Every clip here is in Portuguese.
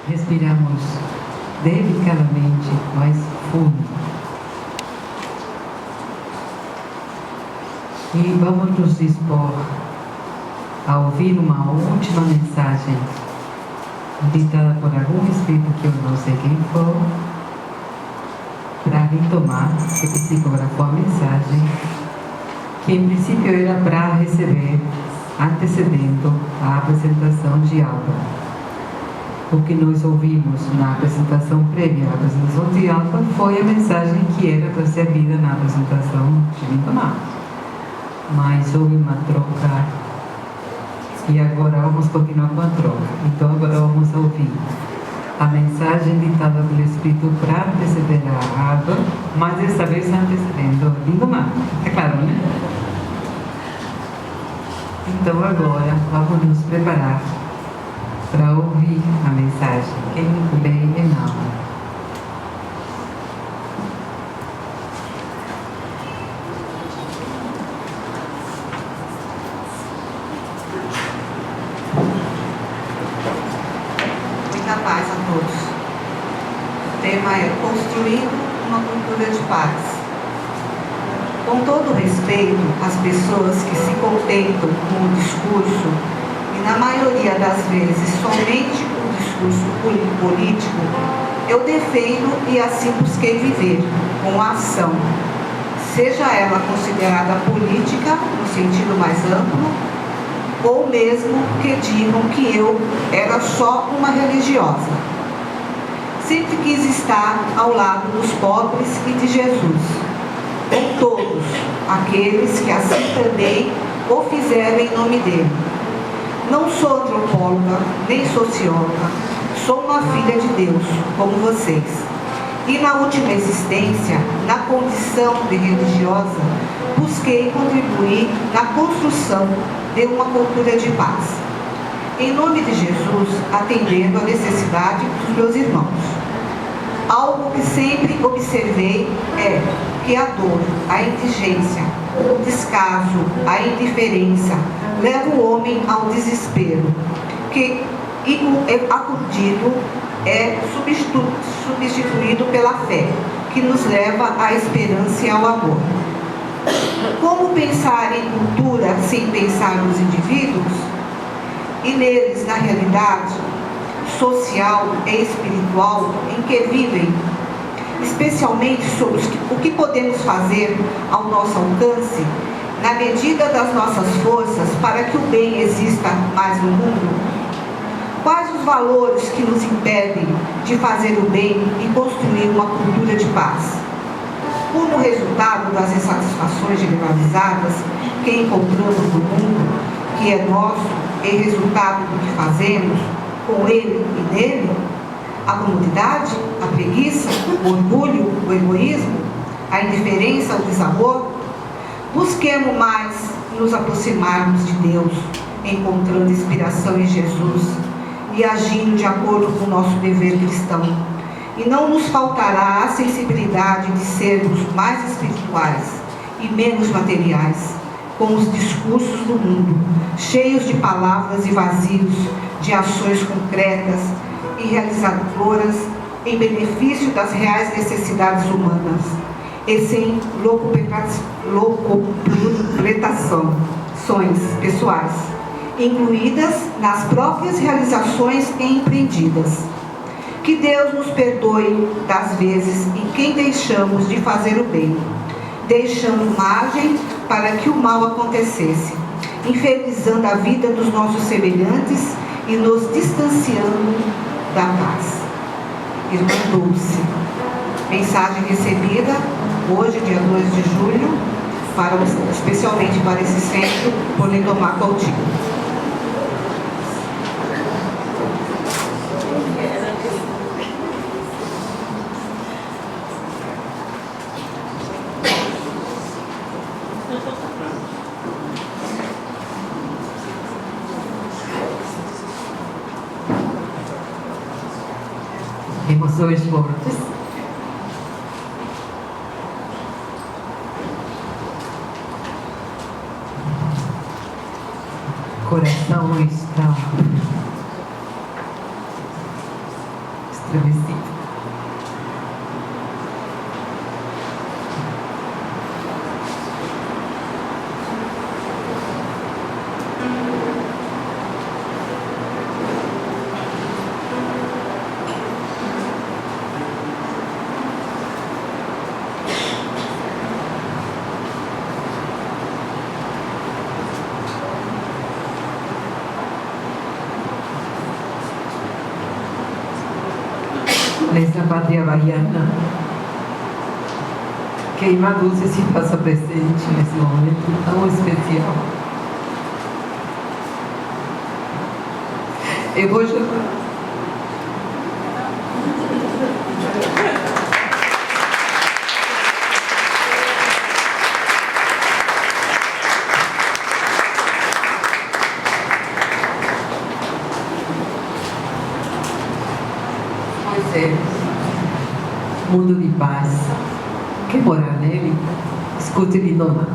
Respiramos delicadamente, mas fundo. E vamos nos dispor a ouvir uma última mensagem ditada por algum espírito que eu não sei quem for, para retomar, que psicografou a mensagem, que em princípio era para receber, antecedendo a apresentação de Alba. O que nós ouvimos na apresentação prévia à apresentação de Alba foi a mensagem que era para ser lida na apresentação de Lindomar. Mas houve uma troca e agora vamos continuar com a troca. Então agora vamos ouvir a mensagem ditada pelo Espírito para anteceder a Alba, mas desta vez antecedendo Lindomar. É claro, né? Então agora vamos nos preparar para ouvir a mensagem. Quem lê não. Muita paz a todos. O tema é construindo uma cultura de paz. Com todo respeito às pessoas que se contentam com o discurso, e na maioria das vezes somente o discurso político, eu defendo e assim busquei viver, com a ação, seja ela considerada política no sentido mais amplo, ou mesmo que digam que eu era só uma religiosa. Sempre quis estar ao lado dos pobres e de Jesus, com todos aqueles que assim também o fizeram em nome dele. Não sou antropóloga, nem socióloga, sou uma filha de Deus, como vocês. E na última existência, na condição de religiosa, busquei contribuir na construção de uma cultura de paz. Em nome de Jesus, atendendo à necessidade dos meus irmãos. Algo que sempre observei é que a dor, a indigência, o descaso, a indiferença leva o homem ao desespero, que acudido é substituído pela fé, que nos leva à esperança e ao amor. Como pensar em cultura sem pensar nos indivíduos? E neles, na realidade social e espiritual em que vivem, especialmente sobre o que podemos fazer ao nosso alcance, na medida das nossas forças, para que o bem exista mais no mundo? Quais os valores que nos impedem de fazer o bem e construir uma cultura de paz? Como resultado das insatisfações generalizadas que encontramos no mundo, que é nosso e resultado do que fazemos com ele e nele, a comodidade, a preguiça, o orgulho, o egoísmo, a indiferença, o desamor? Busquemos mais nos aproximarmos de Deus, encontrando inspiração em Jesus e agindo de acordo com o nosso dever cristão. E não nos faltará a sensibilidade de sermos mais espirituais e menos materiais, com os discursos do mundo, cheios de palavras e vazios de ações concretas e realizadoras em benefício das reais necessidades humanas, e sem locupletações pessoais, incluídas nas próprias realizações empreendidas. Que Deus nos perdoe das vezes em que deixamos de fazer o bem, deixando margem para que o mal acontecesse, infernizando a vida dos nossos semelhantes e nos distanciando da paz. Irmã Dulce, mensagem recebida hoje, dia 2 de julho, especialmente para esse centro, por Lindomar Coutinho. Emoções fortes. Coração está travesti. Nessa pátria baiana, que a Irmã Dulce se faça presente nesse momento tão especial. Eu vou chorar. Mundo de paz. Quem morar nele, escute ele nomar.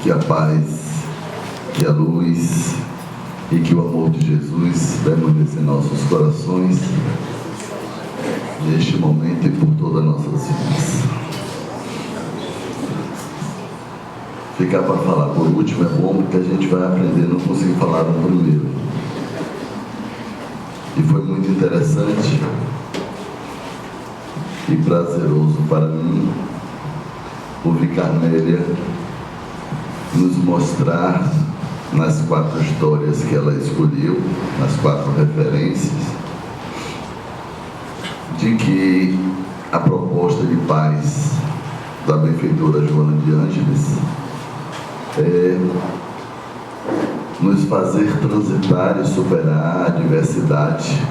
Que a paz, que a luz e que o amor de Jesus permaneça em nossos corações neste momento e por todas as nossas vidas. Ficar para falar por último é bom, porque a gente vai aprender, não consigo falar no primeiro. E foi muito interessante e prazeroso para mim ouvir Carmélia nos mostrar nas 4 histórias que ela escolheu, nas 4 referências, de que a proposta de paz da benfeitora Joana de Ângeles é nos fazer transitar e superar a diversidade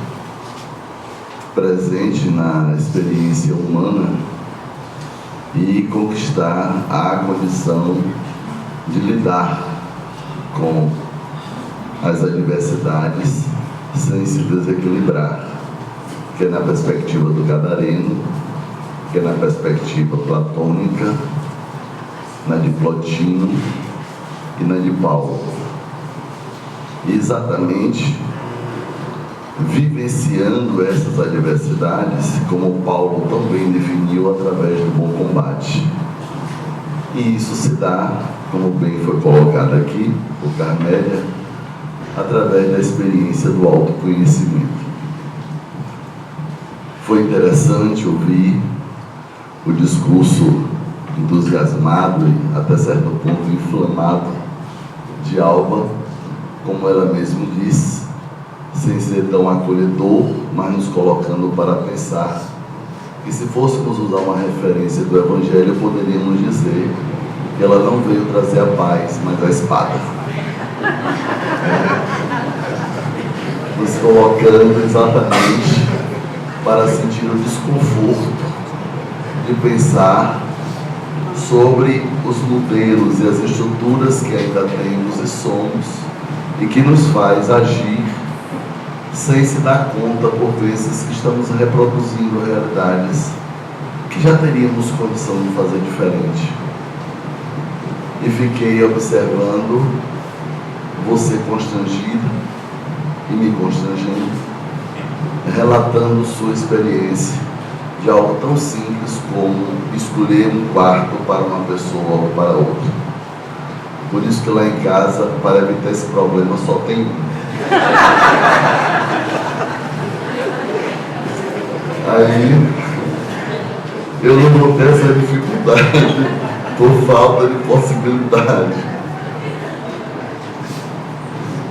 presente na experiência humana e conquistar a condição de lidar com as adversidades sem se desequilibrar, que é na perspectiva do Gadareno, que é na perspectiva platônica, na de Plotino e na de Paulo. E exatamente vivenciando essas adversidades, como Paulo também definiu através do bom combate. E isso se dá, como bem foi colocado aqui por Carmélia, através da experiência do autoconhecimento. Foi interessante ouvir o discurso entusiasmado e até certo ponto inflamado de Alba, como ela mesma disse, sem ser tão acolhedor, mas nos colocando para pensar que, se fôssemos usar uma referência do Evangelho, poderíamos dizer que ela não veio trazer a paz, mas a espada. Nos colocando exatamente para sentir o desconforto de pensar sobre os modelos e as estruturas que ainda temos e somos, e que nos faz agir sem se dar conta, por vezes, que estamos reproduzindo realidades que já teríamos condição de fazer diferente. E fiquei observando você constrangido e me constrangendo, relatando sua experiência de algo tão simples como escolher um quarto para uma pessoa ou para outra. Por isso que lá em casa, para evitar esse problema, só tem um. Aí eu não vou ter essa dificuldade por falta de possibilidade.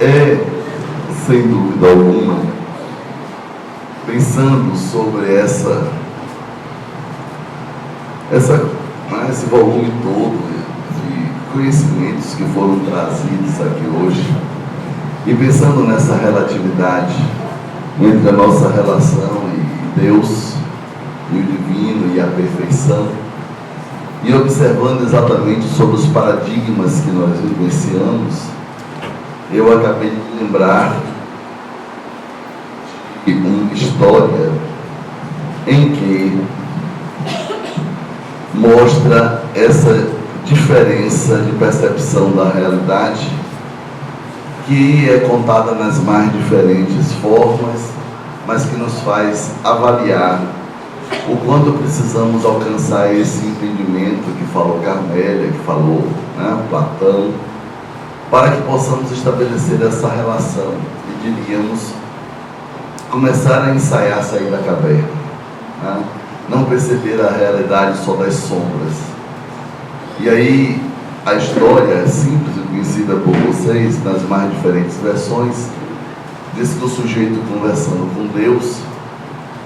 É, sem dúvida alguma, pensando sobre esse volume todo de conhecimentos que foram trazidos aqui hoje, e pensando nessa relatividade entre a nossa relação e Deus, e o divino e a perfeição, e observando exatamente sobre os paradigmas que nós vivenciamos, eu acabei de lembrar de uma história em que mostra essa diferença de percepção da realidade, que é contada nas mais diferentes formas, mas que nos faz avaliar o quanto precisamos alcançar esse entendimento que falou Carmélia, que falou, né, Platão, para que possamos estabelecer essa relação e, diríamos, começar a ensaiar sair da caverna, né? Não perceber a realidade só das sombras. E aí a história é simples e conhecida por vocês nas mais diferentes versões. Diz que o sujeito, conversando com Deus,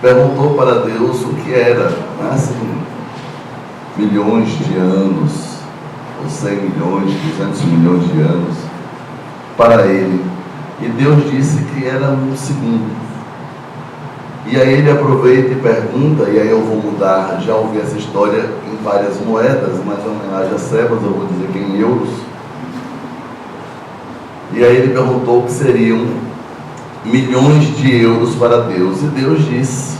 perguntou para Deus o que era, né, assim, milhões de anos, ou 100 milhões, 200 milhões de anos para ele. E Deus disse que era um segundo. E aí ele aproveita e pergunta, e aí eu vou mudar, já ouvi essa história em várias moedas, mas em homenagem a Sebas eu vou dizer que em euros. E aí ele perguntou o que seriam milhões de euros para Deus, e Deus disse,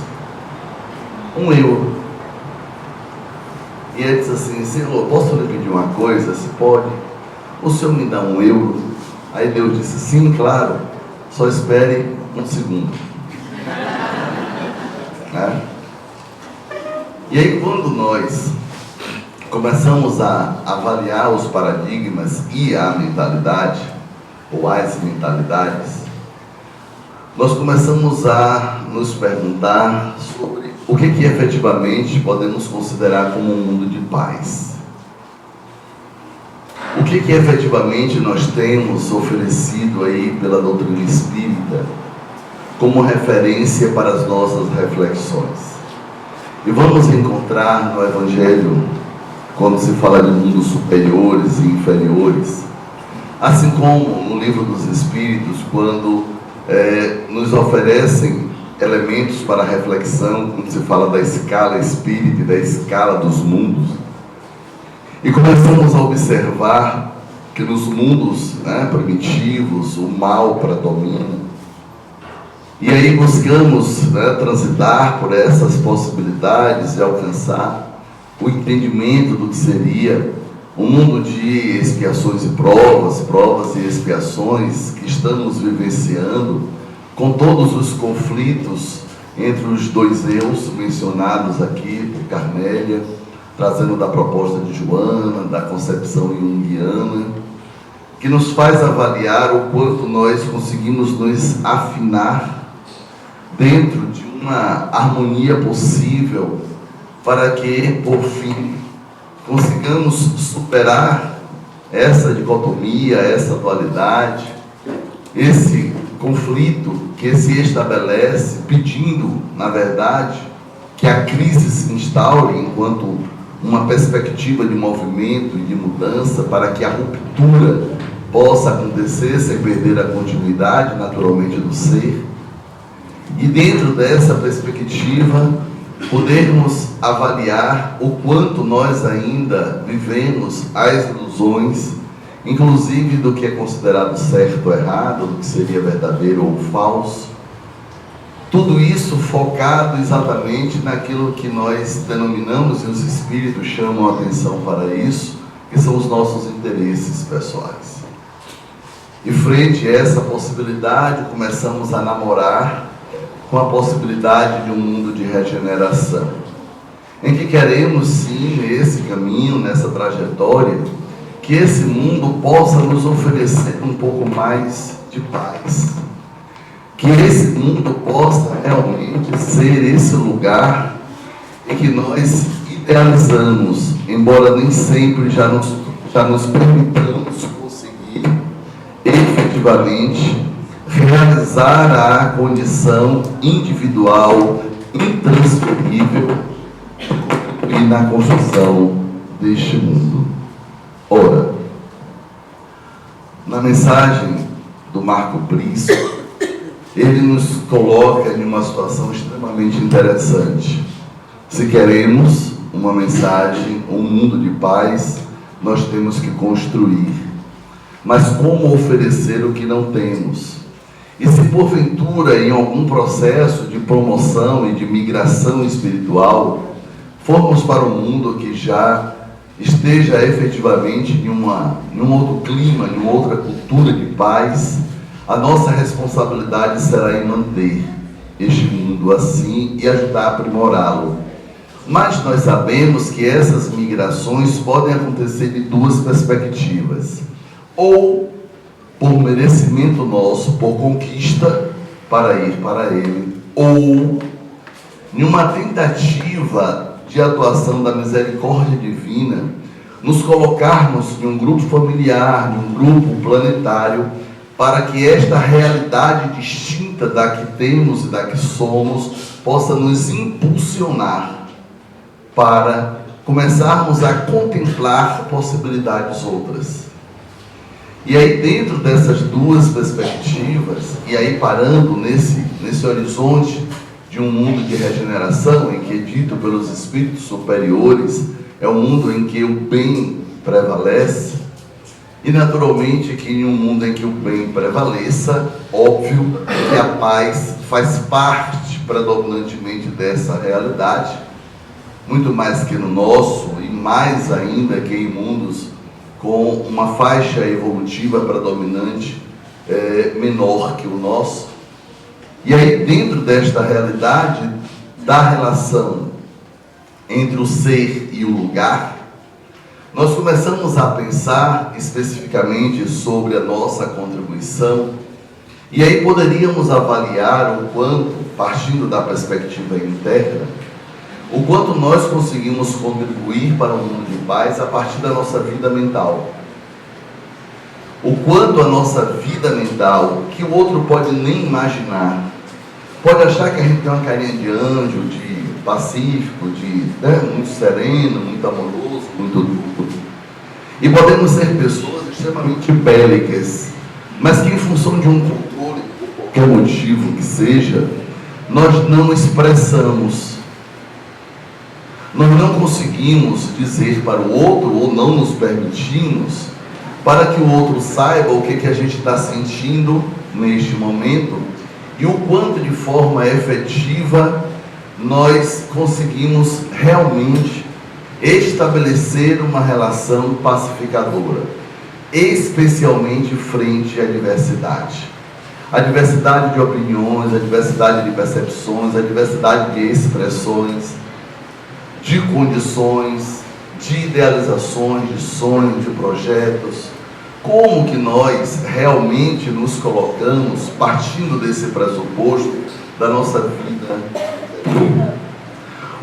1 euro. E ele disse assim, Senhor, posso lhe pedir uma coisa? Se pode, o Senhor me dá 1 euro? Aí Deus disse, sim, claro, só espere 1 segundo. Né? E aí quando nós começamos a avaliar os paradigmas e a mentalidade, ou as mentalidades, nós começamos a nos perguntar sobre o que efetivamente podemos considerar como um mundo de paz. O que efetivamente nós temos oferecido aí pela doutrina espírita como referência para as nossas reflexões. E vamos encontrar no Evangelho, quando se fala de mundos superiores e inferiores, assim como no Livro dos Espíritos, quando nos oferecem elementos para reflexão, quando se fala da escala espírita e da escala dos mundos, e começamos a observar que nos mundos, né, primitivos, o mal predomina. E aí buscamos, né, transitar por essas possibilidades de alcançar o entendimento do que seria um mundo de expiações e provas, provas e expiações que estamos vivenciando, com todos os conflitos entre os dois eus mencionados aqui por Carmélia, trazendo da proposta de Joana, da concepção junguiana, que nos faz avaliar o quanto nós conseguimos nos afinar dentro de uma harmonia possível para que, por fim, consigamos superar essa dicotomia, essa dualidade, esse conflito que se estabelece, pedindo, na verdade, que a crise se instaure enquanto uma perspectiva de movimento e de mudança para que a ruptura possa acontecer sem perder a continuidade, naturalmente, do ser. E dentro dessa perspectiva, podermos avaliar o quanto nós ainda vivemos as ilusões, inclusive do que é considerado certo ou errado, do que seria verdadeiro ou falso. Tudo isso focado exatamente naquilo que nós denominamos, e os espíritos chamam a atenção para isso, que são os nossos interesses pessoais. E frente a essa possibilidade, começamos a namorar com a possibilidade de um mundo de regeneração, em que queremos sim, nesse caminho, nessa trajetória, que esse mundo possa nos oferecer um pouco mais de paz, que esse mundo possa realmente ser esse lugar em que nós idealizamos, embora nem sempre já nos permitamos conseguir efetivamente realizar a condição individual, intransferível e na construção deste mundo. Ora, na mensagem do Marco Prisco, ele nos coloca em uma situação extremamente interessante. Se queremos uma mensagem, um mundo de paz, nós temos que construir. Mas como oferecer o que não temos? E se porventura, em algum processo de promoção e de migração espiritual, formos para um mundo que já esteja efetivamente em um outro clima, em uma outra cultura de paz, a nossa responsabilidade será em manter este mundo assim e ajudar a aprimorá-lo. Mas nós sabemos que essas migrações podem acontecer de duas perspectivas: ou por merecimento nosso, por conquista para ir para ele, ou em uma tentativa de atuação da misericórdia divina, nos colocarmos em um grupo familiar, em um grupo planetário, para que esta realidade distinta da que temos e da que somos possa nos impulsionar para começarmos a contemplar possibilidades outras. E aí, dentro dessas duas perspectivas, e aí parando nesse horizonte de um mundo de regeneração, em que é dito pelos espíritos superiores, é um mundo em que o bem prevalece, e naturalmente que em um mundo em que o bem prevaleça, óbvio que a paz faz parte predominantemente dessa realidade, muito mais que no nosso, e mais ainda que em mundos com uma faixa evolutiva predominante menor que o nosso. E aí, dentro desta realidade da relação entre o ser e o lugar, nós começamos a pensar especificamente sobre a nossa contribuição, e aí poderíamos avaliar o quanto, partindo da perspectiva interna, o quanto nós conseguimos contribuir para um mundo de paz a partir da nossa vida mental. O quanto a nossa vida mental, que o outro pode nem imaginar, pode achar que a gente tem uma carinha de anjo, de pacífico, muito sereno, muito amoroso, muito duro. E podemos ser pessoas extremamente bélicas, mas que em função de um controle, por qualquer motivo que seja, nós não expressamos. Nós não conseguimos dizer para o outro, ou não nos permitimos, para que o outro saiba o que a gente está sentindo neste momento e o quanto de forma efetiva nós conseguimos realmente estabelecer uma relação pacificadora, especialmente frente à diversidade. A diversidade de opiniões, a diversidade de percepções, a diversidade de expressões, de condições, de idealizações, de sonhos, de projetos. Como que nós realmente nos colocamos, partindo desse pressuposto da nossa vida?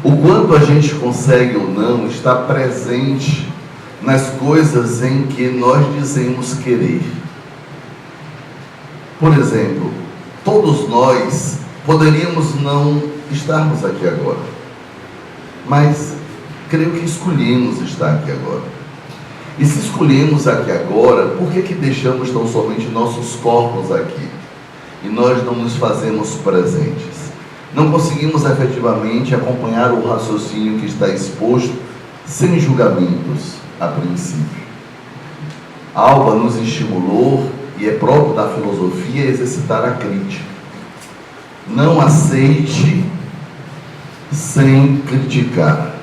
O quanto a gente consegue ou não estar presente nas coisas em que nós dizemos querer. Por exemplo, todos nós poderíamos não estarmos aqui agora, mas creio que escolhemos estar aqui agora. E se escolhemos aqui agora, por que deixamos tão somente nossos corpos aqui? E nós não nos fazemos presentes. Não conseguimos efetivamente acompanhar o raciocínio que está exposto sem julgamentos, a princípio. Alba nos estimulou, e é próprio da filosofia, exercitar a crítica. Não aceite sem criticar,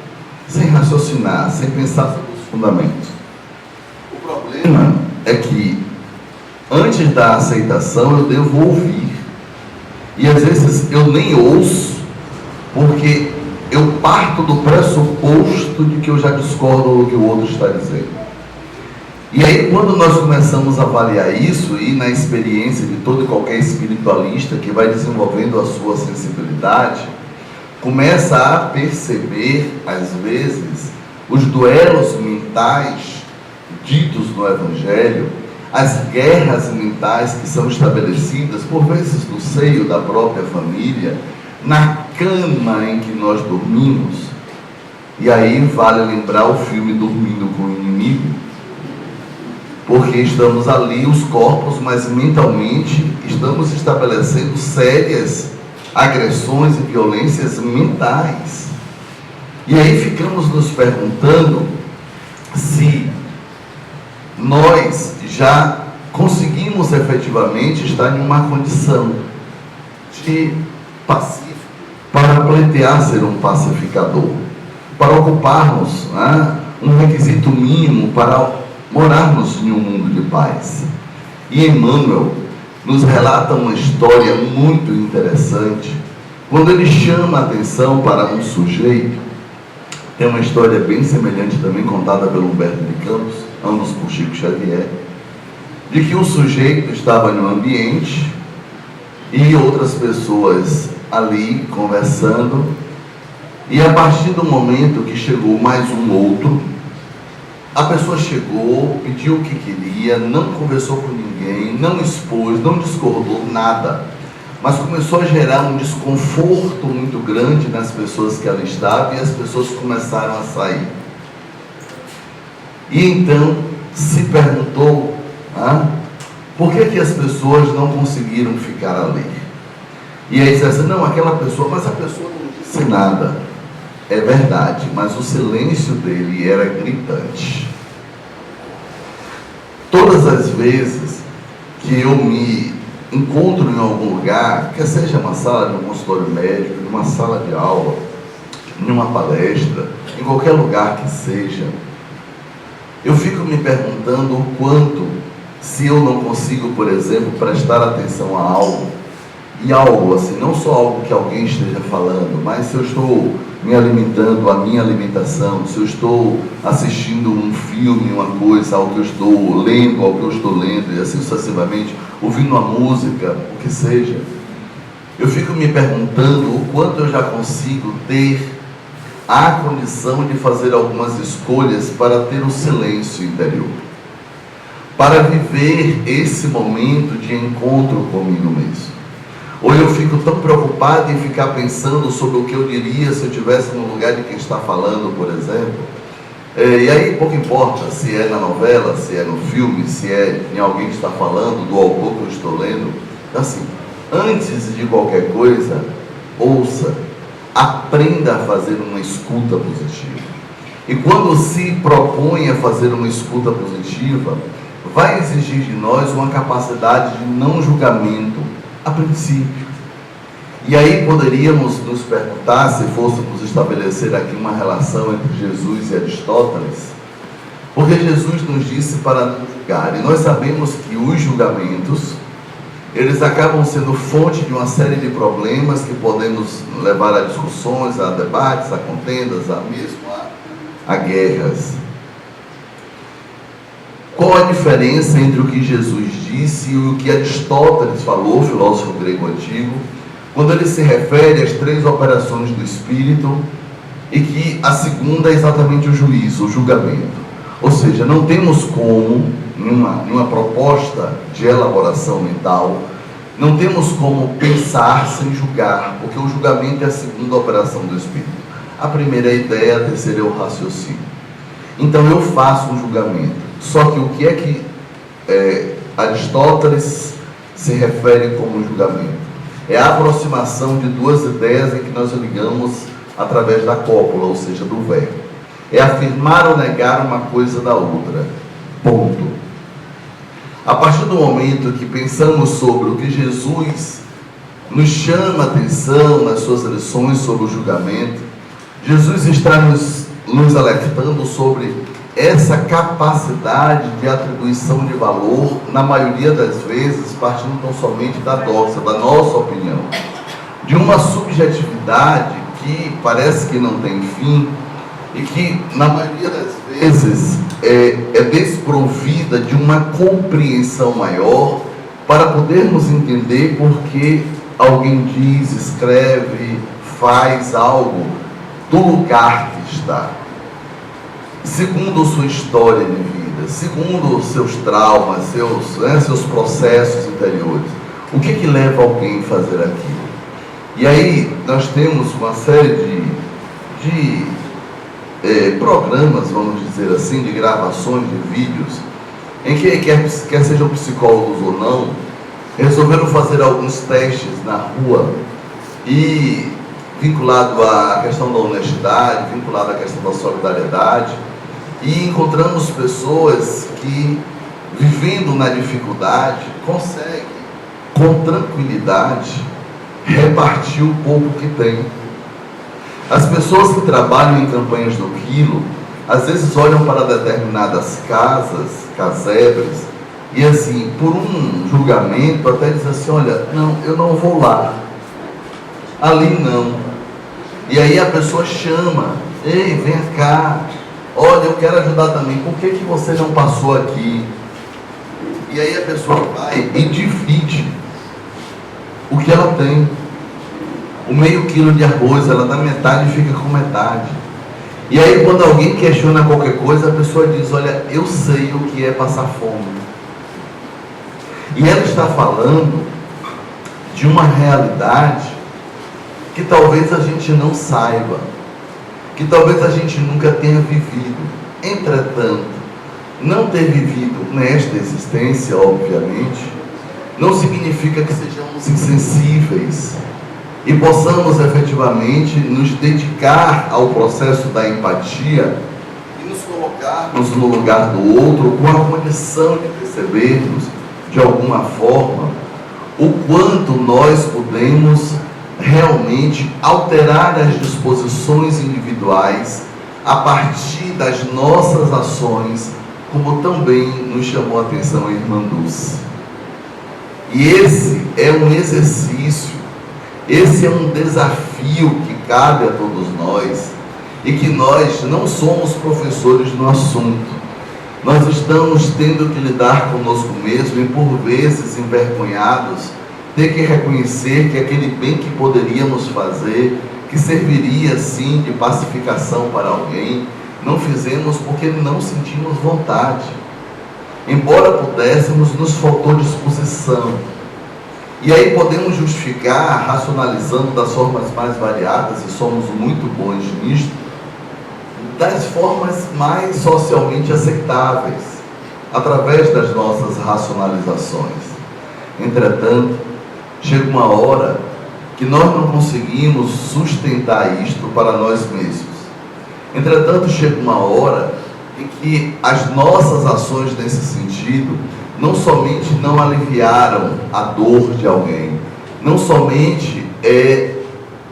sem raciocinar, sem pensar sobre os fundamentos. O problema é que, antes da aceitação, eu devo ouvir. E às vezes eu nem ouço, porque eu parto do pressuposto de que eu já discordo do que o outro está dizendo. E aí, quando nós começamos a avaliar isso, e na experiência de todo e qualquer espiritualista que vai desenvolvendo a sua sensibilidade, começa a perceber, às vezes, os duelos mentais ditos no Evangelho, as guerras mentais que são estabelecidas, por vezes no seio da própria família, na cama em que nós dormimos. E aí vale lembrar o filme Dormindo com o Inimigo, porque estamos ali, os corpos, mas mentalmente estamos estabelecendo sérias agressões e violências mentais. E aí ficamos nos perguntando se nós já conseguimos efetivamente estar em uma condição de pacífico para pleitear ser um pacificador. para ocuparmos, né, um requisito mínimo para morarmos em um mundo de paz. E Emmanuel nos relata uma história muito interessante, quando ele chama a atenção para um sujeito. Tem uma história bem semelhante também, contada pelo Humberto de Campos, ambos por Chico Xavier, de que um sujeito estava em um ambiente e outras pessoas ali conversando, e a partir do momento que chegou mais um outro, a pessoa chegou, pediu o que queria, não conversou com ninguém, não expôs, não discordou nada, mas começou a gerar um desconforto muito grande nas pessoas que ali estavam, e as pessoas começaram a sair. E então se perguntou, por que as pessoas não conseguiram ficar ali? E aí disse assim, não, aquela pessoa, mas a pessoa não disse nada. É verdade, mas o silêncio dele era gritante. Todas as vezes que eu me encontro em algum lugar, quer seja uma sala de um consultório médico, numa sala de aula, em uma palestra, em qualquer lugar que seja, eu fico me perguntando o quanto, se eu não consigo, por exemplo, prestar atenção a algo, e algo assim, não só algo que alguém esteja falando, mas se eu estou me alimentando, a minha alimentação, se eu estou assistindo um filme, uma coisa, algo que eu estou lendo, algo que eu estou lendo, e assim sucessivamente, ouvindo uma música, o que seja, eu fico me perguntando o quanto eu já consigo ter a condição de fazer algumas escolhas para ter o silêncio interior, para viver esse momento de encontro comigo mesmo. Ou eu fico tão preocupado em ficar pensando sobre o que eu diria se eu estivesse no lugar de quem está falando, por exemplo. E aí pouco importa se é na novela, se é no filme, se é em alguém que está falando, do autor que eu estou lendo. Então, assim, antes de qualquer coisa, ouça, aprenda a fazer uma escuta positiva. E quando se propõe a fazer uma escuta positiva, vai exigir de nós uma capacidade de não julgamento a princípio. E aí poderíamos nos perguntar, se fôssemos estabelecer aqui uma relação entre Jesus e Aristóteles, porque Jesus nos disse para não julgar, e nós sabemos que os julgamentos, eles acabam sendo fonte de uma série de problemas que podemos levar a discussões, a debates, a contendas, a mesmo a guerras. Qual a diferença entre o que Jesus disse e o que Aristóteles falou, filósofo grego antigo, quando ele se refere às 3 operações do espírito, e que a segunda é exatamente o juízo, o julgamento? Ou seja, não temos como, numa proposta de elaboração mental, não temos como pensar sem julgar, porque o julgamento é a segunda operação do espírito. A primeira é a ideia, a terceira é o raciocínio. Então eu faço um julgamento. Só que o que é que Aristóteles se refere como julgamento? É a aproximação de 2 ideias em que nós ligamos através da cópula, ou seja, do verbo. É afirmar ou negar uma coisa da outra. Ponto. A partir do momento que pensamos sobre o que Jesus nos chama a atenção nas suas lições sobre o julgamento, Jesus está nos alertando sobre essa capacidade de atribuição de valor, na maioria das vezes, partindo tão somente da nossa opinião, de uma subjetividade que parece que não tem fim e que, na maioria das vezes, é desprovida de uma compreensão maior para podermos entender por que alguém diz, escreve, faz algo do lugar que está. Segundo sua história de vida, segundo seus traumas, seus processos interiores, o que leva alguém a fazer aquilo? E aí nós temos uma série de programas, vamos dizer assim, de gravações de vídeos, em que quer sejam psicólogos ou não, resolveram fazer alguns testes na rua, e vinculado à questão da honestidade, vinculado à questão da solidariedade, e encontramos pessoas que, vivendo na dificuldade, conseguem, com tranquilidade, repartir o pouco que tem. As pessoas que trabalham em campanhas do quilo, às vezes olham para determinadas casas, casebres, e assim, por um julgamento, até dizem assim, olha, não, eu não vou lá, ali não. E aí a pessoa chama, ei, vem cá, olha, eu quero ajudar também, por que você não passou aqui? E aí a pessoa vai e divide o que ela tem. O meio quilo de arroz, ela dá metade e fica com metade. E aí quando alguém questiona qualquer coisa, a pessoa diz, olha, eu sei o que é passar fome. E ela está falando de uma realidade que talvez a gente não saiba, que talvez a gente nunca tenha vivido. Entretanto, não ter vivido nesta existência, obviamente, não significa que sejamos insensíveis e possamos efetivamente nos dedicar ao processo da empatia e nos colocarmos no lugar do outro com a condição de percebermos, de alguma forma, o quanto nós podemos realmente alterar as disposições individuais a partir das nossas ações, como também nos chamou a atenção a irmã Dulce. E esse é um exercício, esse é um desafio que cabe a todos nós, e que nós não somos professores no assunto. Nós estamos tendo que lidar conosco mesmo e por vezes envergonhados, ter que reconhecer que aquele bem que poderíamos fazer, que serviria sim de pacificação para alguém, não fizemos porque não sentimos vontade. Embora pudéssemos, nos faltou disposição. E aí podemos justificar, racionalizando das formas mais variadas, e somos muito bons nisto, das formas mais socialmente aceitáveis, através das nossas racionalizações. Entretanto, chega uma hora que nós não conseguimos sustentar isto para nós mesmos. Entretanto, chega uma hora em que as nossas ações nesse sentido não somente não aliviaram a dor de alguém, não somente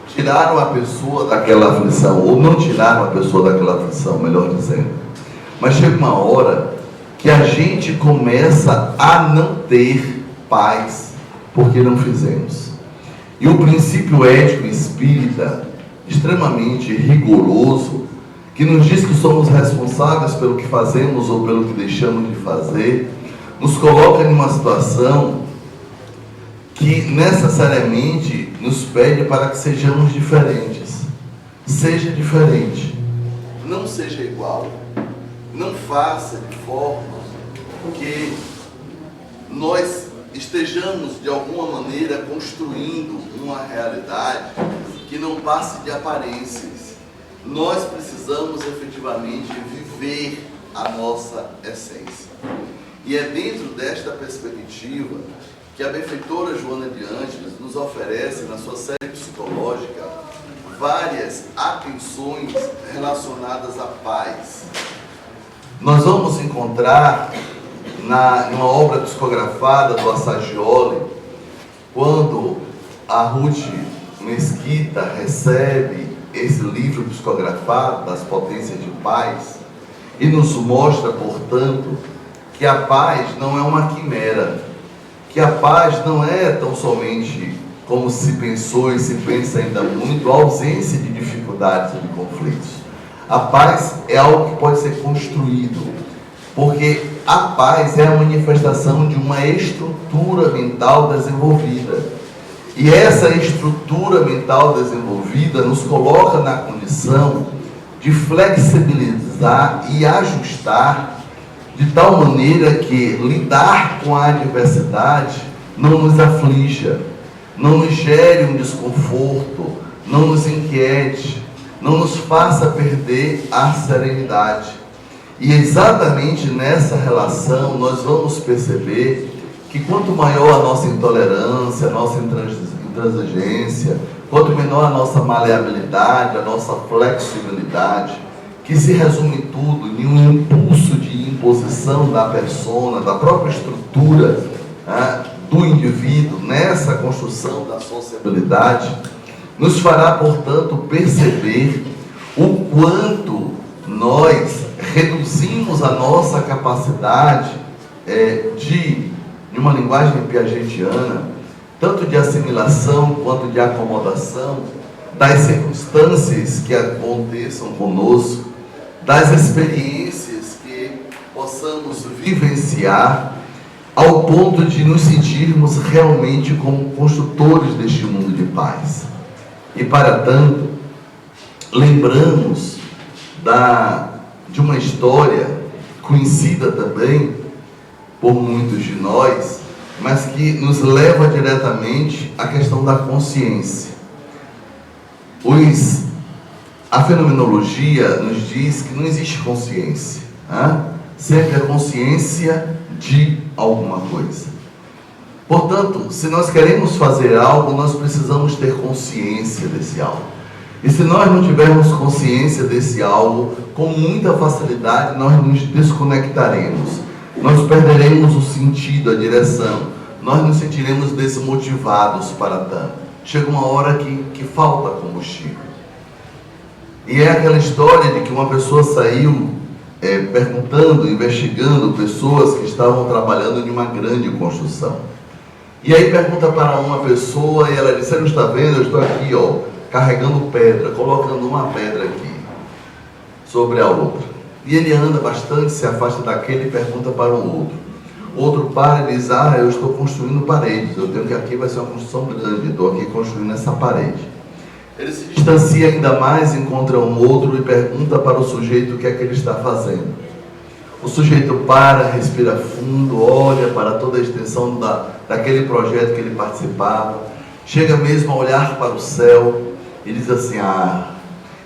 tiraram a pessoa daquela aflição, ou não tiraram a pessoa daquela aflição, melhor dizendo, mas chega uma hora que a gente começa a não ter paz porque não fizemos. E o princípio ético espírita, extremamente rigoroso, que nos diz que somos responsáveis pelo que fazemos ou pelo que deixamos de fazer, nos coloca em uma situação que necessariamente nos pede para que sejamos diferentes. Seja diferente, não seja igual, não faça de forma que nós estejamos de alguma maneira construindo uma realidade que não passe de aparências. Nós precisamos efetivamente viver a nossa essência. E é dentro desta perspectiva que a benfeitora Joana de Ângeles nos oferece, na sua série psicológica, várias atenções relacionadas à paz. Nós vamos encontrar numa obra psicografada do Assagioli, quando a Ruth Mesquita recebe esse livro psicografado das potências de paz e nos mostra, portanto, que a paz não é uma quimera, que a paz não é tão somente, como se pensou e se pensa ainda muito, a ausência de dificuldades e de conflitos. A paz é algo que pode ser construído, porque a paz é a manifestação de uma estrutura mental desenvolvida. E essa estrutura mental desenvolvida nos coloca na condição de flexibilizar e ajustar de tal maneira que lidar com a adversidade não nos aflija, não nos gere um desconforto, não nos inquiete, não nos faça perder a serenidade. E exatamente nessa relação nós vamos perceber que quanto maior a nossa intolerância, a nossa intransigência, quanto menor a nossa maleabilidade, a nossa flexibilidade, que se resume tudo em um impulso de imposição da persona, da própria estrutura do indivíduo, nessa construção da sociabilidade, nos fará, portanto, perceber o quanto nós reduzimos a nossa capacidade de uma linguagem piagetiana, tanto de assimilação quanto de acomodação, das circunstâncias que aconteçam conosco, das experiências que possamos vivenciar, ao ponto de nos sentirmos realmente como construtores deste mundo de paz. E para tanto, lembramos de uma história conhecida também por muitos de nós, mas que nos leva diretamente à questão da consciência. A fenomenologia nos diz que não existe consciência, sempre a consciência de alguma coisa. Portanto, se nós queremos fazer algo, nós precisamos ter consciência desse algo. E se nós não tivermos consciência desse algo, com muita facilidade nós nos desconectaremos, nós perderemos o sentido, a direção, nós nos sentiremos desmotivados para tanto. Chega uma hora que falta combustível. E é aquela história de que uma pessoa saiu perguntando, investigando pessoas que estavam trabalhando em uma grande construção. E aí pergunta para uma pessoa e ela diz: você não está vendo? Eu estou aqui, carregando pedra, colocando uma pedra aqui sobre a outra. E ele anda bastante, se afasta daquele e pergunta para o outro. O outro para e diz: eu estou construindo paredes, eu tenho que aqui vai ser uma construção grande, estou aqui construindo essa parede. Ele se distancia ainda mais, encontra um outro e pergunta para o sujeito o que é que ele está fazendo. O sujeito para, respira fundo, olha para toda a extensão daquele projeto que ele participava, chega mesmo a olhar para o céu e diz assim: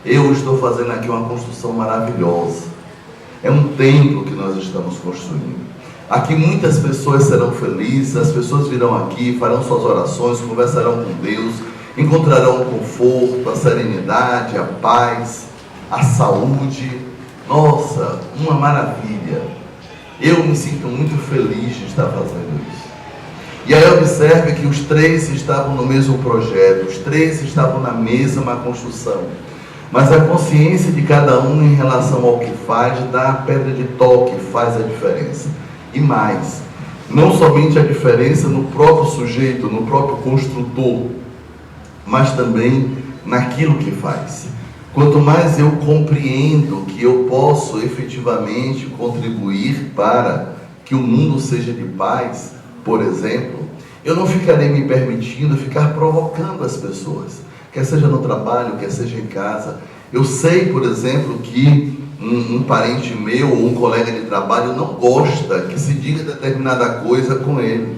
eu estou fazendo aqui uma construção maravilhosa. É um templo que nós estamos construindo. Aqui muitas pessoas serão felizes, as pessoas virão aqui, farão suas orações, conversarão com Deus, encontrarão o conforto, a serenidade, a paz, a saúde. Nossa, uma maravilha. Eu me sinto muito feliz de estar fazendo isso. E aí observe que os três estavam no mesmo projeto, os três estavam na mesma construção. Mas a consciência de cada um em relação ao que faz, dá a pedra de toque, faz a diferença. E mais, não somente a diferença no próprio sujeito, no próprio construtor, mas também naquilo que faz. Quanto mais eu compreendo que eu posso efetivamente contribuir para que o mundo seja de paz, por exemplo, eu não ficarei me permitindo ficar provocando as pessoas, quer seja no trabalho, quer seja em casa. Eu sei, por exemplo, que um parente meu ou um colega de trabalho não gosta que se diga determinada coisa com ele.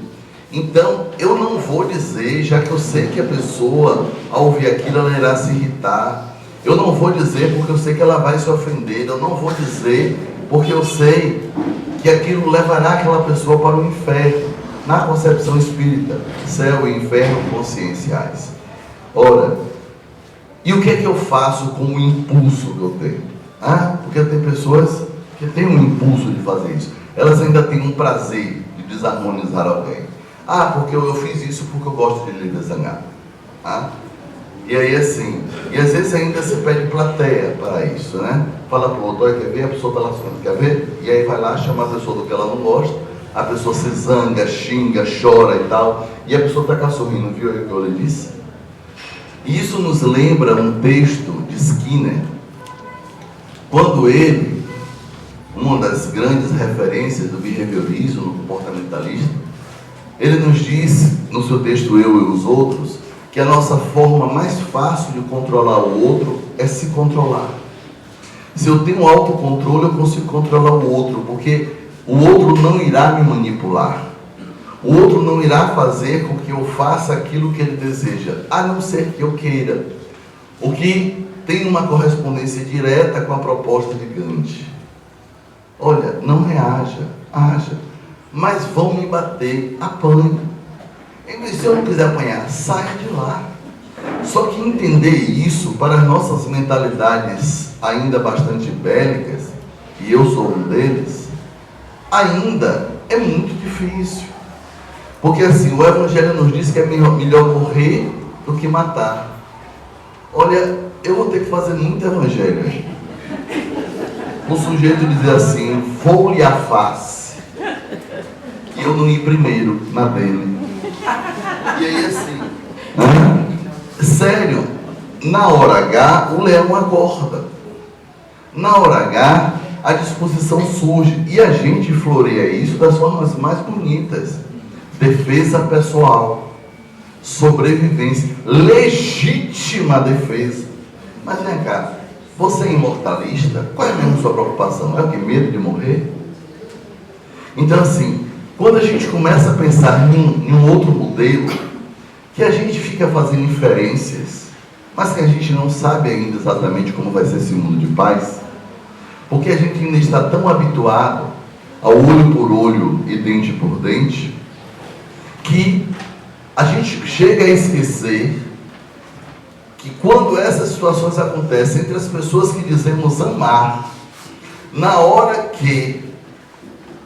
Então, eu não vou dizer, já que eu sei que a pessoa, ao ouvir aquilo, ela irá se irritar. Eu não vou dizer porque eu sei que ela vai se ofender. Eu não vou dizer porque eu sei que aquilo levará aquela pessoa para o inferno. Na concepção espírita, céu e inferno conscienciais. Ora, e o que é que eu faço com o impulso que eu tenho? Porque tem pessoas que têm um impulso de fazer isso. Elas ainda têm um prazer de desarmonizar alguém. Porque eu fiz isso porque eu gosto de lhe desanhar. E aí assim, e às vezes ainda se pede plateia para isso, né? Fala para o outro: quer ver? A pessoa está lá falando, quer ver? E aí vai lá, chama a pessoa do que ela não gosta, a pessoa se zanga, xinga, chora e tal, e a pessoa está cá sorrindo, viu aí o que eu lhe disse? E isso nos lembra um texto de Skinner, quando ele, uma das grandes referências do behaviorismo, no comportamentalista, ele nos diz, no seu texto Eu e os Outros, que a nossa forma mais fácil de controlar o outro é se controlar. Se eu tenho autocontrole, eu consigo controlar o outro, porque o outro não irá me manipular. O outro não irá fazer com que eu faça aquilo que ele deseja, a não ser que eu queira. O que tem uma correspondência direta com a proposta de Gandhi. Olha, não reaja, haja. Mas vão me bater, apanhe. E se eu não quiser apanhar, saia de lá. Só que entender isso para as nossas mentalidades ainda bastante bélicas, e eu sou um deles, ainda é muito difícil. Porque assim, o Evangelho nos diz que é melhor morrer do que matar. Olha, eu vou ter que fazer muito evangelho aí. O sujeito dizer assim, vou-lhe a face. E eu não ir primeiro na dele. E aí assim, sério, na hora H, o leão acorda. Na hora H, a disposição surge. E a gente floreia isso das formas mais bonitas. Defesa pessoal. Sobrevivência. Legítima defesa. Mas vem cá, você é imortalista? Qual é mesmo a sua preocupação? É o que? Medo de morrer? Então assim, quando a gente começa a pensar em um outro modelo, que a gente fica fazendo inferências, mas que a gente não sabe ainda exatamente como vai ser esse mundo de paz, porque a gente ainda está tão habituado ao olho por olho e dente por dente, que a gente chega a esquecer que quando essas situações acontecem entre as pessoas que dizemos amar, na hora que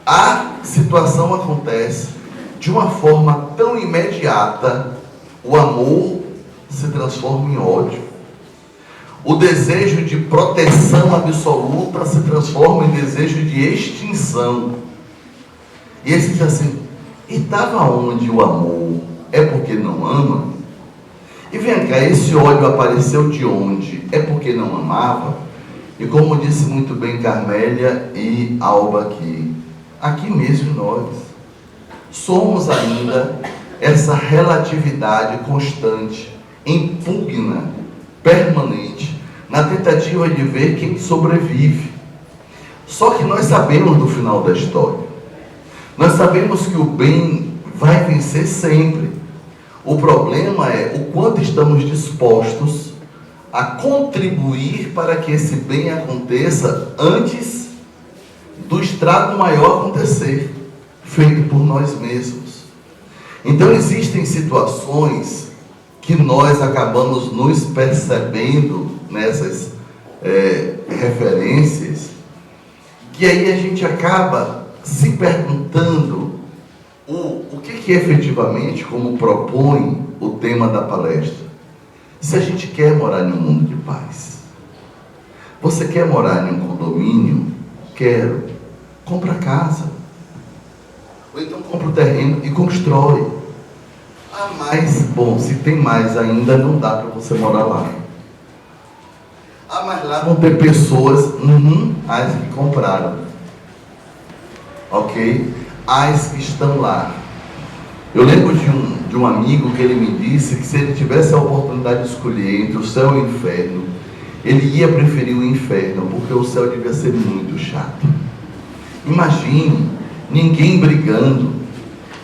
a situação acontece de uma forma tão imediata, o amor se transforma em ódio. O desejo de proteção absoluta se transforma em desejo de extinção. E esse diz assim, e estava onde o amor? É porque não ama? E vem cá, esse ódio apareceu de onde? É porque não amava? E como disse muito bem Carmélia e Alba aqui mesmo nós somos ainda essa relatividade constante, impugna, permanente, na tentativa de ver quem sobrevive. Só que nós sabemos do final da história. Nós sabemos que o bem vai vencer sempre. O problema é o quanto estamos dispostos a contribuir para que esse bem aconteça antes do estrago maior acontecer, feito por nós mesmos. Então existem situações que nós acabamos nos percebendo nessas referências, que aí a gente acaba se perguntando o que efetivamente, como propõe o tema da palestra, se a gente quer morar em um mundo de paz. Você quer morar em um condomínio? Quero. Compra casa. Ou então compra o terreno e constrói. Ah, mas, bom, se tem mais ainda, não dá para você morar lá. Ah, mas lá vão ter pessoas, as que compraram. Ok? As que estão lá. Eu lembro de um amigo que ele me disse que se ele tivesse a oportunidade de escolher entre o céu e o inferno, ele ia preferir o inferno, porque o céu devia ser muito chato. Imagine, ninguém brigando,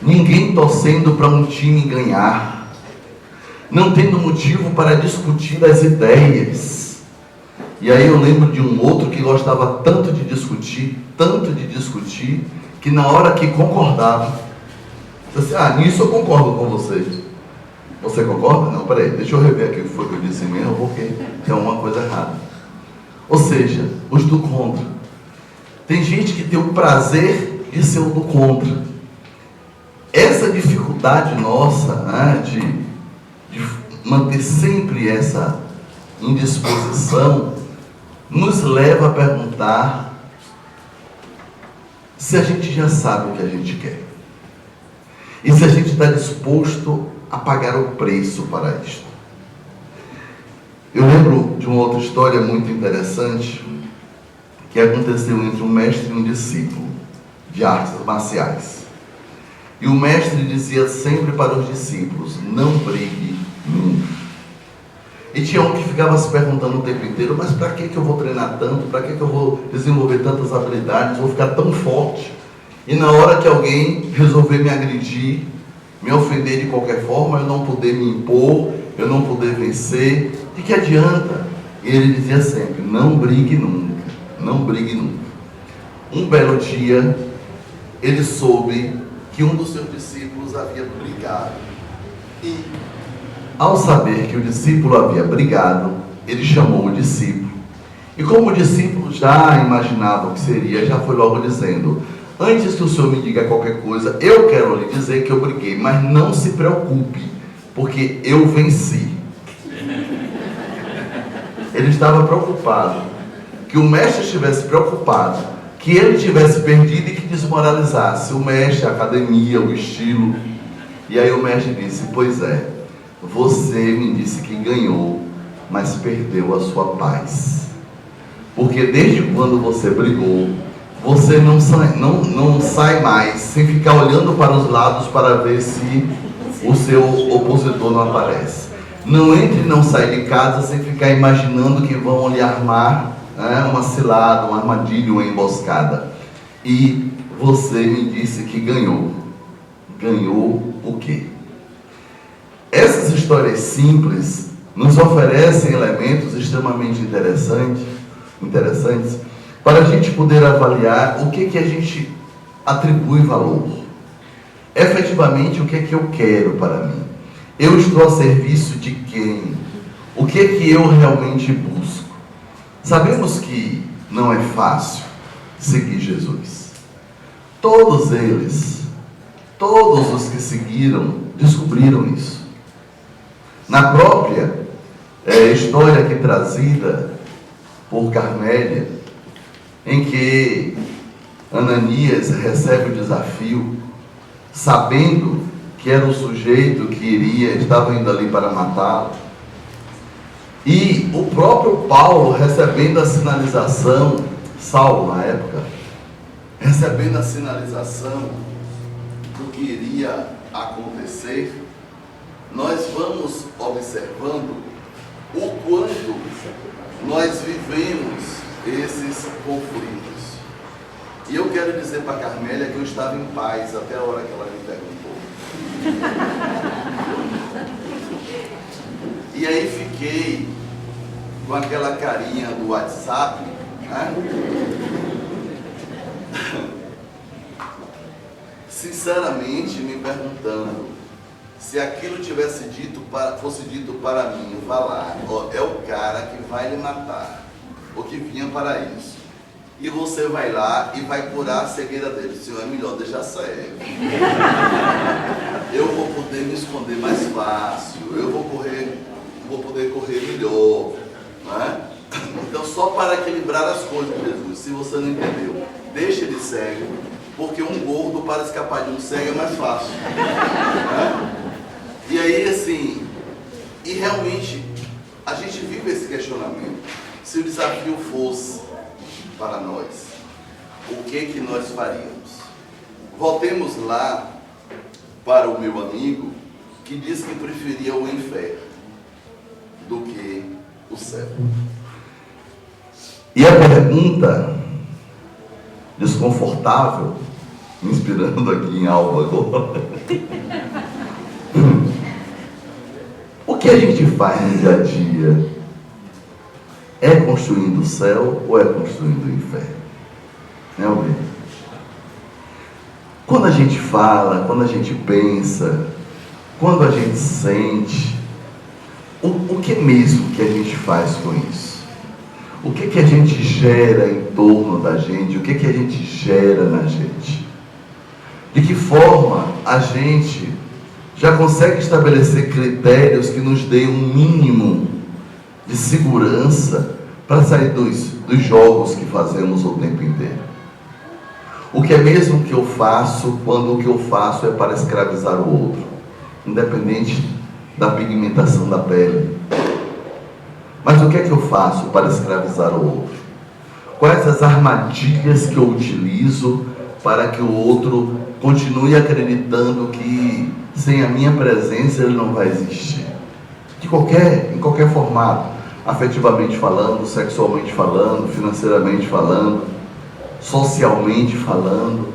ninguém torcendo para um time ganhar, não tendo motivo para discutir as ideias. E aí eu lembro de um outro que gostava tanto de discutir, que na hora que concordava, disse assim, nisso eu concordo com você. Você concorda? Não, peraí, deixa eu rever aqui o que foi que eu disse mesmo, porque tem uma coisa errada. Ou seja, os do contra. Tem gente que tem o prazer de ser o do contra. Essa dificuldade nossa, de manter sempre essa indisposição, nos leva a perguntar se a gente já sabe o que a gente quer. E se a gente está disposto a pagar o preço para isto. Eu lembro de uma outra história muito interessante que aconteceu entre um mestre e um discípulo de artes marciais. E o mestre dizia sempre para os discípulos, não brigue nunca. E tinha um que ficava se perguntando o tempo inteiro, mas para que eu vou treinar tanto? Para que eu vou desenvolver tantas habilidades? Vou ficar tão forte? E na hora que alguém resolver me agredir, me ofender de qualquer forma, eu não poder me impor, eu não poder vencer, de que adianta? E ele dizia sempre, não brigue nunca, não brigue nunca. Um belo dia, ele soube que um dos seus discípulos havia brigado. E, ao saber que o discípulo havia brigado, ele chamou o discípulo. E como o discípulo já imaginava o que seria, já foi logo dizendo, antes que o senhor me diga qualquer coisa, eu quero lhe dizer que eu briguei, mas não se preocupe, porque eu venci. Ele estava preocupado que o mestre estivesse preocupado, que ele tivesse perdido e que desmoralizasse o mestre, a academia, o estilo. E aí o mestre disse: pois é, você me disse que ganhou, mas perdeu a sua paz. Porque desde quando você brigou, você não sai mais sem ficar olhando para os lados para ver se o seu opositor não aparece. Não entre e não sai de casa sem ficar imaginando que vão lhe armar uma cilada, uma armadilha, uma emboscada. E você me disse que ganhou. Ganhou o quê? Essas histórias simples nos oferecem elementos extremamente interessantes para a gente poder avaliar o que a gente atribui valor. Efetivamente, o que eu quero para mim? Eu estou a serviço de quem? O que eu realmente busco? Sabemos que não é fácil seguir Jesus. Todos eles, todos os que seguiram, descobriram isso. Na própria história aqui trazida por Carmélia, em que Ananias recebe o desafio, sabendo que era o sujeito que estava indo ali para matá-lo, e o próprio Paulo recebendo a sinalização, Saulo na época, recebendo a sinalização do que iria acontecer, nós vamos observando o quanto nós vivemos esses conflitos. E eu quero dizer para a Carmélia que eu estava em paz até a hora que ela me perguntou. E aí fiquei com aquela carinha do WhatsApp, sinceramente me perguntando se aquilo fosse dito para mim, vá lá, é o cara que vai lhe matar, ou que vinha para isso. E você vai lá e vai curar a cegueira dele. Senhor, é melhor deixar cego. Eu vou poder me esconder mais fácil, eu vou poder correr melhor, né? Então, só para equilibrar as coisas, Jesus, se você não entendeu, deixa ele cego, porque um gordo para escapar de um cego é mais fácil, né? E aí, assim, e realmente, a gente vive esse questionamento. Se o desafio fosse para nós, o que nós faríamos? Voltemos lá para o meu amigo, que disse que preferia o inferno do que o céu. E a pergunta desconfortável, me inspirando aqui em Alba agora, o que a gente faz no dia a dia? É construindo o céu ou é construindo o inferno? Né, Alberto? Quando a gente fala, quando a gente pensa, quando a gente sente, o que mesmo que a gente faz com isso? O que a gente gera em torno da gente? O que a gente gera na gente? De que forma a gente já consegue estabelecer critérios que nos deem um mínimo de segurança para sair dos jogos que fazemos o tempo inteiro? O que é mesmo que eu faço quando o que eu faço é para escravizar o outro, independente da pigmentação da pele? Mas o que é que eu faço para escravizar o outro? Quais as armadilhas que eu utilizo para que o outro continue acreditando que sem a minha presença ele não vai existir? Em qualquer formato, afetivamente falando, sexualmente falando, financeiramente falando, socialmente falando.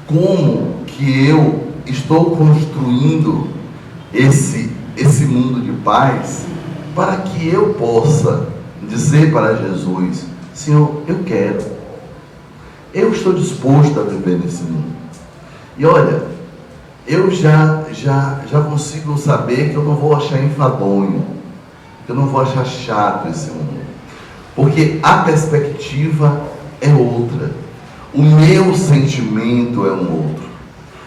Como que eu estou construindo esse mundo de paz para que eu possa dizer para Jesus: Senhor, eu quero, eu estou disposto a viver nesse mundo. E olha, eu já consigo saber que eu não vou achar enfadonho, que eu não vou achar chato esse mundo, porque a perspectiva é outra, o meu sentimento é um outro,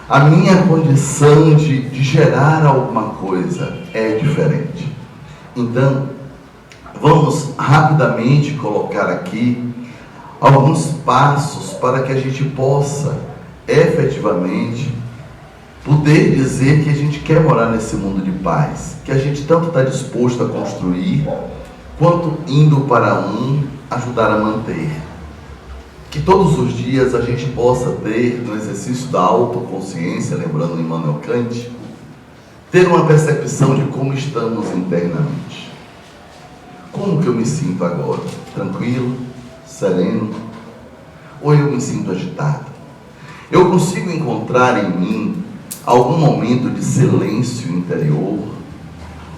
a minha condição de gerar alguma coisa é diferente. Então, vamos rapidamente colocar aqui alguns passos para que a gente possa efetivamente poder dizer que a gente quer morar nesse mundo de paz, que a gente tanto está disposto a construir, quanto indo para ajudar a manter. Que todos os dias a gente possa ter, no exercício da autoconsciência, lembrando Immanuel Kant, ter uma percepção de como estamos internamente. Como que eu me sinto agora? Tranquilo? Sereno? Ou eu me sinto agitado? Eu consigo encontrar em mim algum momento de silêncio interior?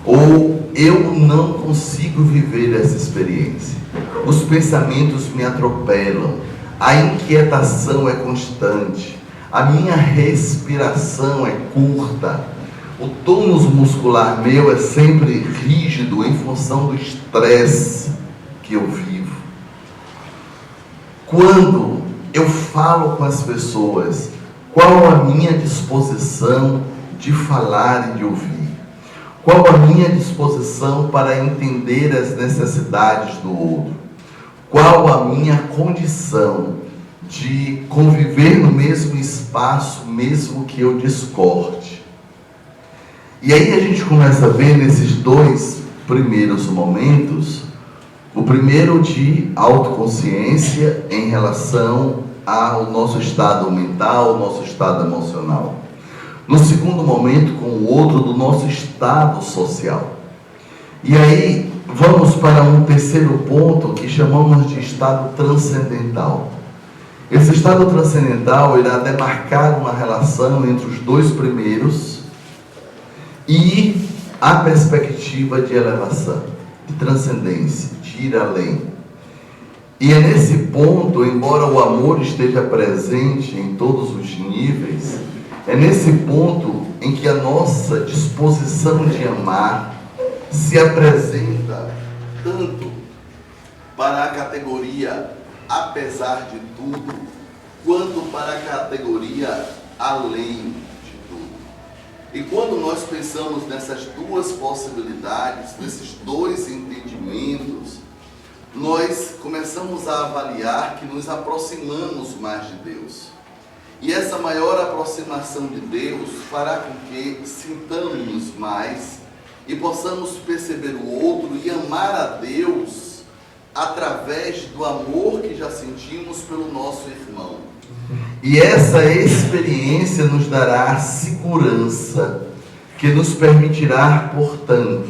Ou eu não consigo viver essa experiência? Os pensamentos me atropelam, a inquietação é constante, a minha respiração é curta, o tônus muscular meu é sempre rígido em função do estresse que eu vivo. Quando eu falo com as pessoas, qual a minha disposição de falar e de ouvir? Qual a minha disposição para entender as necessidades do outro? Qual a minha condição de conviver no mesmo espaço, mesmo que eu discorde? E aí a gente começa a ver nesses dois primeiros momentos, o primeiro de autoconsciência em relação ao nosso estado mental, nosso estado emocional. No segundo momento, com o outro, do nosso estado social. E aí vamos para um terceiro ponto que chamamos de estado transcendental. Esse estado transcendental irá demarcar uma relação entre os dois primeiros e a perspectiva de elevação, de transcendência, de ir além. E é nesse ponto, embora o amor esteja presente em todos os níveis, é nesse ponto em que a nossa disposição de amar se apresenta tanto para a categoria apesar de tudo, quanto para a categoria além de tudo. E quando nós pensamos nessas duas possibilidades, nesses dois entendimentos, nós começamos a avaliar que nos aproximamos mais de Deus. E essa maior aproximação de Deus fará com que sintamos mais e possamos perceber o outro e amar a Deus através do amor que já sentimos pelo nosso irmão. E essa experiência nos dará segurança, que nos permitirá, portanto,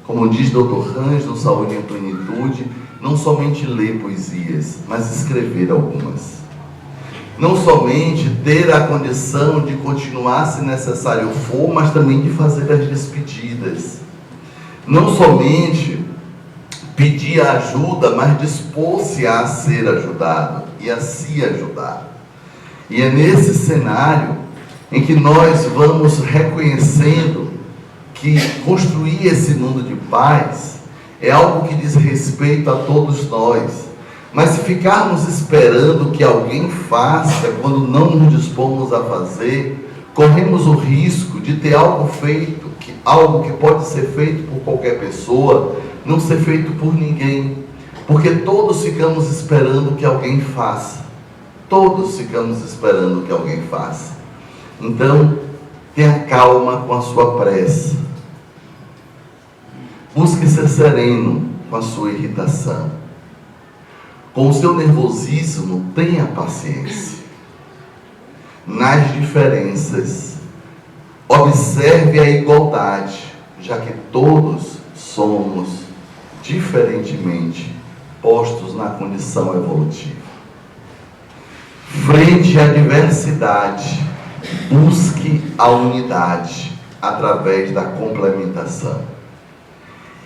como diz Dr. Hans no Saúde em Plenitude, não somente ler poesias, mas escrever algumas. Não somente ter a condição de continuar, se necessário for, mas também de fazer as despedidas. Não somente pedir ajuda, mas dispor-se a ser ajudado e a se ajudar. E é nesse cenário em que nós vamos reconhecendo que construir esse mundo de paz é algo que diz respeito a todos nós. Mas se ficarmos esperando que alguém faça quando não nos dispomos a fazer, corremos o risco de ter algo feito, algo que pode ser feito por qualquer pessoa, não ser feito por ninguém. Porque todos ficamos esperando que alguém faça. Todos ficamos esperando que alguém faça. Então, tenha calma com a sua pressa. Busque ser sereno com a sua irritação. Com o seu nervosismo, tenha paciência. Nas diferenças, observe a igualdade, já que todos somos diferentemente postos na condição evolutiva. Frente à diversidade, busque a unidade através da complementação.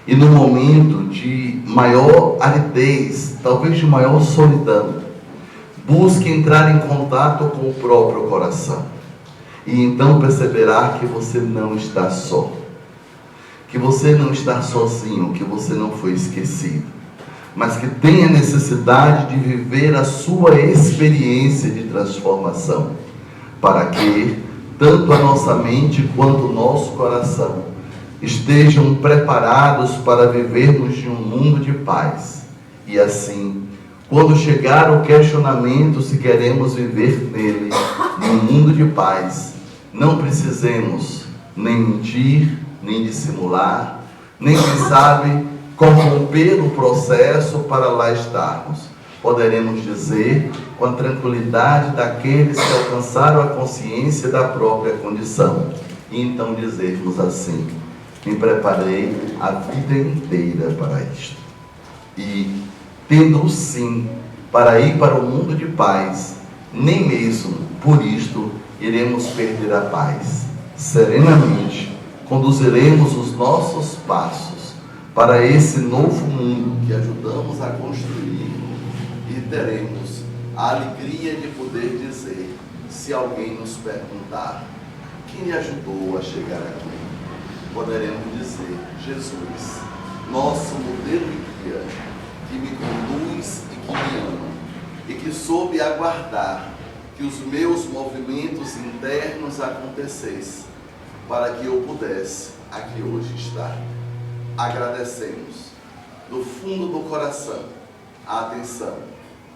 E no momento de maior aridez, talvez de maior solidão, busque entrar em contato com o próprio coração. E então perceberá que você não está só. Que você não está sozinho, que você não foi esquecido. Mas que tem a necessidade de viver a sua experiência de transformação. Para que tanto a nossa mente quanto o nosso coração estejam preparados para vivermos de um mundo de paz. E assim, quando chegar o questionamento se queremos viver nele, num mundo de paz, não precisemos nem mentir, nem dissimular, nem, quem sabe, corromper o processo para lá estarmos. Poderemos dizer, com a tranquilidade daqueles que alcançaram a consciência da própria condição, e então dizermos assim: me preparei a vida inteira para isto. E, tendo sim para ir para o mundo de paz, nem mesmo por isto iremos perder a paz. Serenamente conduziremos os nossos passos para esse novo mundo que ajudamos a construir, e teremos a alegria de poder dizer, se alguém nos perguntar: quem lhe ajudou a chegar aqui? Poderemos dizer: Jesus, nosso modelo e guia, que me conduz e que me ama, e que soube aguardar que os meus movimentos internos acontecessem, para que eu pudesse aqui hoje estar. Agradecemos do fundo do coração a atenção,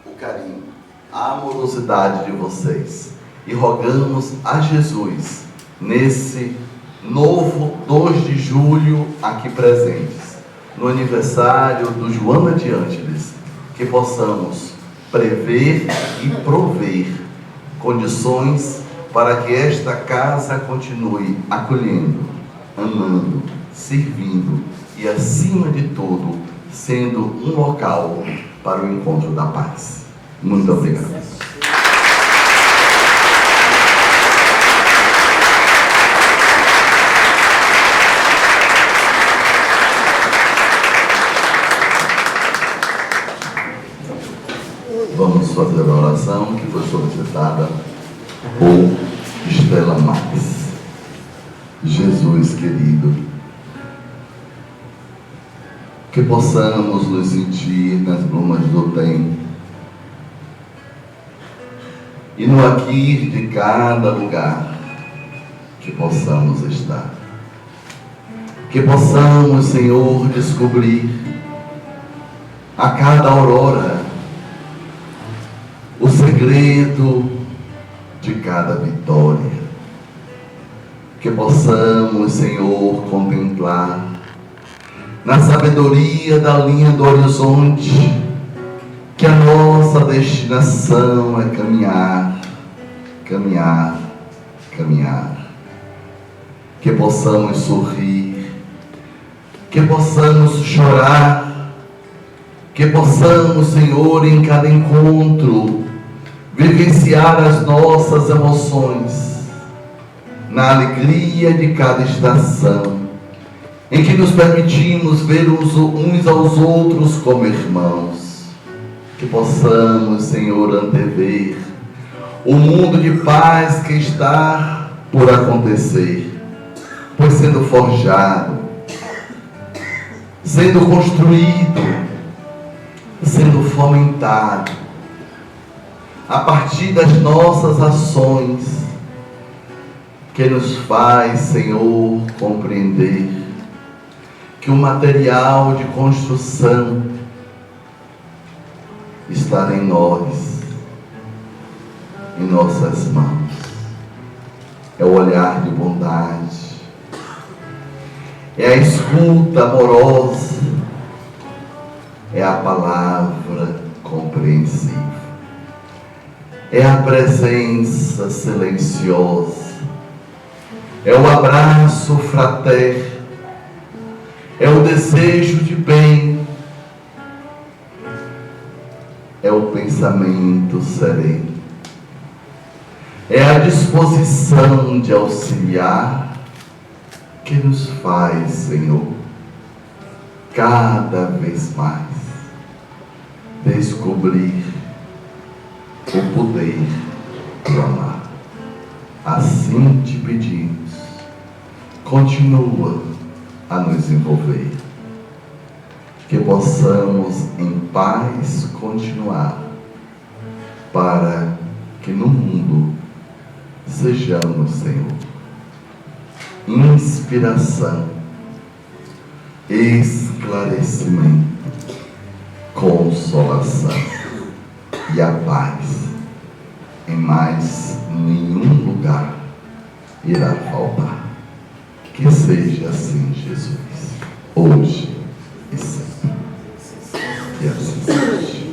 o carinho, a amorosidade de vocês, e rogamos a Jesus, nesse novo 2 de julho aqui presentes, no aniversário do Joana de Ângeles, que possamos prever e prover condições para que esta casa continue acolhendo, amando, servindo e, acima de tudo, sendo um local para o encontro da paz. Muito obrigado. Vamos fazer a oração que foi solicitada por Estela Max. Jesus querido, que possamos nos sentir nas brumas do tempo e no aqui de cada lugar que possamos estar. Que possamos, Senhor, descobrir a cada aurora o segredo de cada vitória. Que possamos, Senhor, contemplar na sabedoria da linha do horizonte que a nossa destinação é caminhar, caminhar, caminhar. Que possamos sorrir, que possamos chorar, que possamos, Senhor, em cada encontro, vivenciar as nossas emoções, na alegria de cada estação, em que nos permitimos ver uns aos outros como irmãos. Que possamos, Senhor, antever o mundo de paz que está por acontecer, pois sendo forjado, sendo construído, sendo fomentado, a partir das nossas ações, que nos faz, Senhor, compreender que o material de construção está em nós, em nossas mãos. É o olhar de bondade, é a escuta amorosa, é a palavra compreensiva, é a presença silenciosa, é o abraço fraterno, é o desejo de bem, é o pensamento sereno, é a disposição de auxiliar que nos faz, Senhor, cada vez mais descobrir o poder do amar. Assim te pedimos, continua a nos envolver, que possamos em paz continuar, para que no mundo sejamos, Senhor, inspiração esclarecimento, consolação e a paz. Em mais nenhum lugar irá faltar. Que seja assim, Jesus, hoje e sempre. Que assim seja.